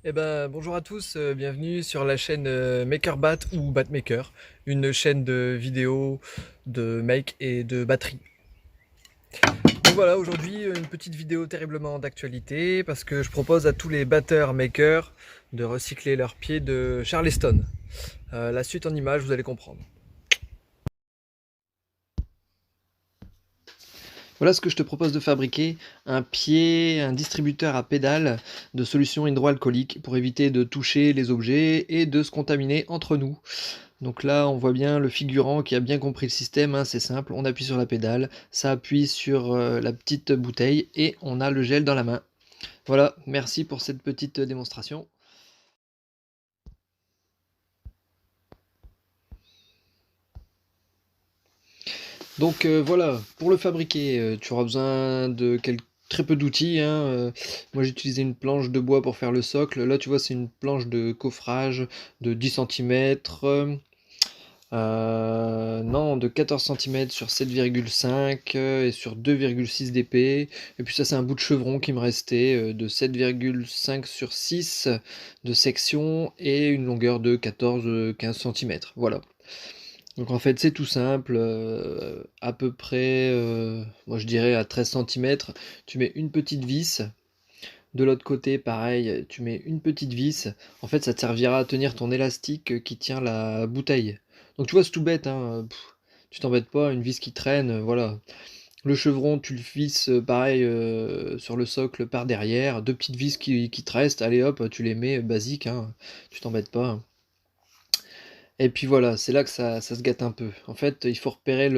Eh ben, bonjour à tous, bienvenue sur la chaîne MakerBat ou BatMaker, une chaîne de vidéos, de make et de batterie. Donc voilà, aujourd'hui une petite vidéo terriblement d'actualité parce que je propose à tous les batteurs makers de recycler leurs pieds de Charleston. La suite en images, vous allez comprendre. Voilà ce que je te propose de fabriquer, un pied, un distributeur à pédales de solution hydroalcoolique pour éviter de toucher les objets et de se contaminer entre nous. Donc là, on voit bien le figurant qui a bien compris le système, hein, c'est simple, on appuie sur la pédale, ça appuie sur la petite bouteille et on a le gel dans la main. Voilà, merci pour cette petite démonstration. Donc voilà, pour le fabriquer, tu auras besoin de très peu d'outils, hein. Moi j'ai utilisé une planche de bois pour faire le socle. Là tu vois c'est une planche de coffrage de 10 centimètres. Non, de 14 centimètres sur 7,5 et sur 2,6 d'épée. Et puis ça, c'est un bout de chevron qui me restait de 7,5 sur 6 de section et une longueur de 14-15 centimètres. Voilà. Donc en fait, c'est tout simple. À peu près, moi je dirais à 13 centimètres, tu mets une petite vis. De l'autre côté, pareil, tu mets une petite vis. En fait, ça te servira à tenir ton élastique qui tient la bouteille. Donc tu vois, c'est tout bête, hein. Tu t'embêtes pas, une vis qui traîne, voilà. Le chevron, tu le visses pareil sur le socle par derrière. Deux petites vis qui te restent, allez hop, tu les mets basique, hein. Tu t'embêtes pas. Et puis voilà, c'est là que ça se gâte un peu. En fait, il faut repérer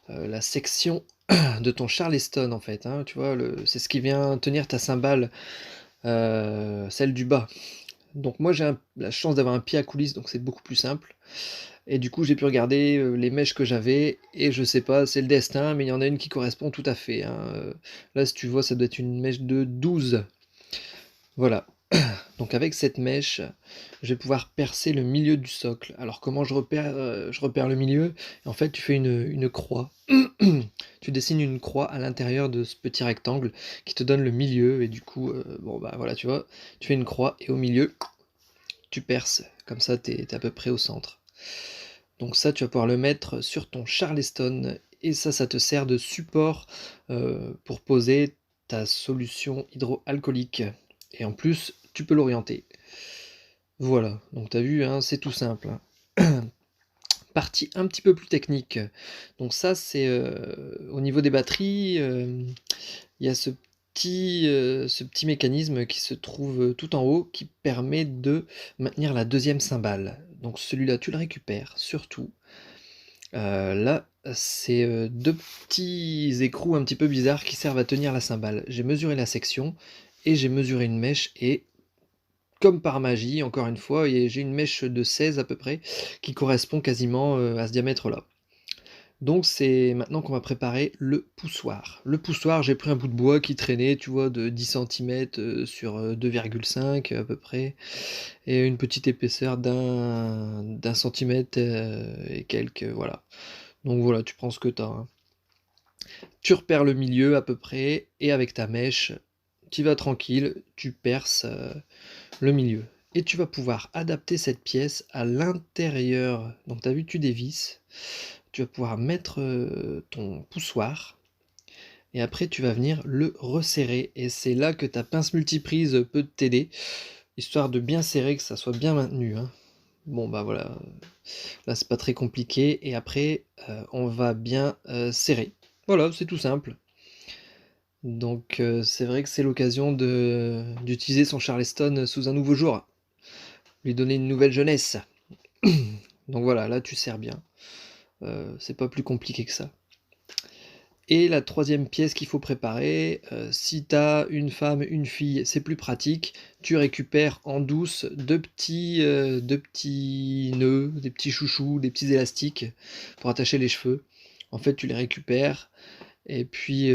la section de ton Charleston, en fait, hein. Tu vois, c'est ce qui vient tenir ta cymbale, celle du bas. Donc moi j'ai la chance d'avoir un pied à coulisse, donc c'est beaucoup plus simple. Et du coup j'ai pu regarder les mèches que j'avais, et je sais pas, c'est le destin, mais il y en a une qui correspond tout à fait, hein. Là si tu vois, ça doit être une mèche de 12. Voilà. Donc avec cette mèche, je vais pouvoir percer le milieu du socle. Alors comment je repère le milieu? En fait, tu fais une croix. Tu dessines une croix à l'intérieur de ce petit rectangle qui te donne le milieu, et du coup, bon bah voilà, tu vois, tu fais une croix et au milieu, tu perces. Comme ça, t'es à peu près au centre. Donc ça, tu vas pouvoir le mettre sur ton Charleston, et ça te sert de support pour poser ta solution hydroalcoolique. Et en plus, tu peux l'orienter. Voilà, donc tu as vu, hein, c'est tout simple, hein. Partie un petit peu plus technique. Donc ça, c'est au niveau des batteries, il y a ce petit mécanisme qui se trouve tout en haut qui permet de maintenir la deuxième cymbale. Donc celui-là, tu le récupères surtout. Là, c'est deux petits écrous un petit peu bizarres qui servent à tenir la cymbale. J'ai mesuré la section et j'ai mesuré une mèche, et comme par magie, encore une fois, et j'ai une mèche de 16 à peu près qui correspond quasiment à ce diamètre-là. Donc c'est maintenant qu'on va préparer le poussoir. Le poussoir, j'ai pris un bout de bois qui traînait, tu vois, de 10 centimètres sur 2,5 à peu près, et une petite épaisseur d'un centimètre et quelques, voilà. Donc voilà, tu prends ce que tu as, hein. Tu repères le milieu à peu près, et avec ta mèche, tu vas tranquille, tu perces le milieu. Et tu vas pouvoir adapter cette pièce à l'intérieur. Donc tu as vu, tu dévisses. Tu vas pouvoir mettre ton poussoir, et après tu vas venir le resserrer. Et c'est là que ta pince multiprise peut t'aider, histoire de bien serrer, que ça soit bien maintenu, hein. Bon bah voilà, là c'est pas très compliqué. Et après on va bien serrer. Voilà, c'est tout simple. Donc c'est vrai que c'est l'occasion d'utiliser son Charleston sous un nouveau jour, lui donner une nouvelle jeunesse. Donc voilà, là tu sers bien. C'est pas plus compliqué que ça. Et la troisième pièce qu'il faut préparer, si tu as une femme, une fille, c'est plus pratique. Tu récupères en douce deux petits nœuds, des petits chouchous, des petits élastiques pour attacher les cheveux. En fait, tu les récupères, et puis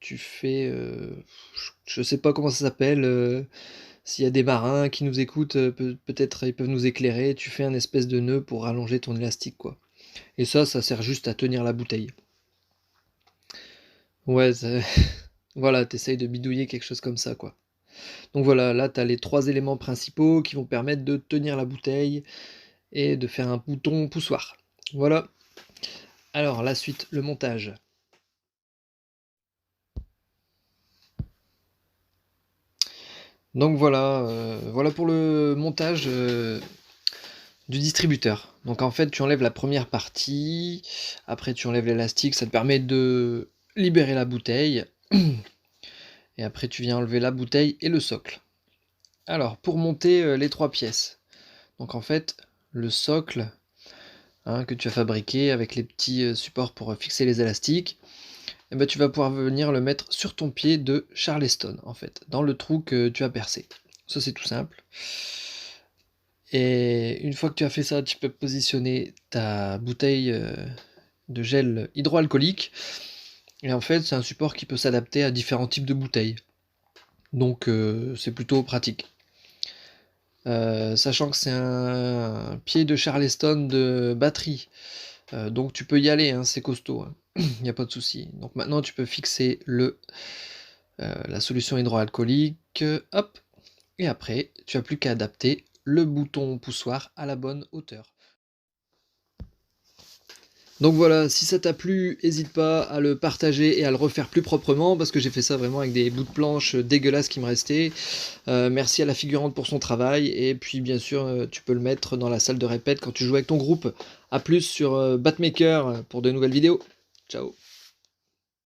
tu fais, je sais pas comment ça s'appelle. S'il y a des marins qui nous écoutent, peut-être ils peuvent nous éclairer. Tu fais un espèce de nœud pour rallonger ton élastique, quoi. Et ça sert juste à tenir la bouteille. Ouais, voilà, t'essayes de bidouiller quelque chose comme ça, quoi. Donc voilà, là tu as les 3 éléments principaux qui vont permettre de tenir la bouteille et de faire un bouton poussoir. Voilà. Alors la suite, le montage. Donc voilà, voilà pour le montage, du distributeur. Donc en fait, tu enlèves la première partie, après tu enlèves l'élastique, ça te permet de libérer la bouteille, et après tu viens enlever la bouteille et le socle. Alors pour monter, les 3 pièces, donc en fait, le socle, hein, que tu as fabriqué avec les petits, supports pour, fixer les élastiques, et ben tu vas pouvoir venir le mettre sur ton pied de charleston, en fait, dans le trou que tu as percé. Ça, c'est tout simple. Et une fois que tu as fait ça, tu peux positionner ta bouteille, de gel hydroalcoolique. Et en fait, c'est un support qui peut s'adapter à différents types de bouteilles. Donc, c'est plutôt pratique. Sachant que c'est un pied de charleston de batterie. Donc tu peux y aller, hein, c'est costaud, hein. Il n'y a pas de souci. Donc maintenant, tu peux fixer la solution hydroalcoolique, hop, et après, tu as plus qu'à adapter le bouton poussoir à la bonne hauteur. Donc voilà, si ça t'a plu, n'hésite pas à le partager et à le refaire plus proprement, parce que j'ai fait ça vraiment avec des bouts de planche dégueulasses qui me restaient. Merci à la figurante pour son travail, et puis bien sûr, tu peux le mettre dans la salle de répète quand tu joues avec ton groupe. A plus sur Batmaker pour de nouvelles vidéos. Ciao.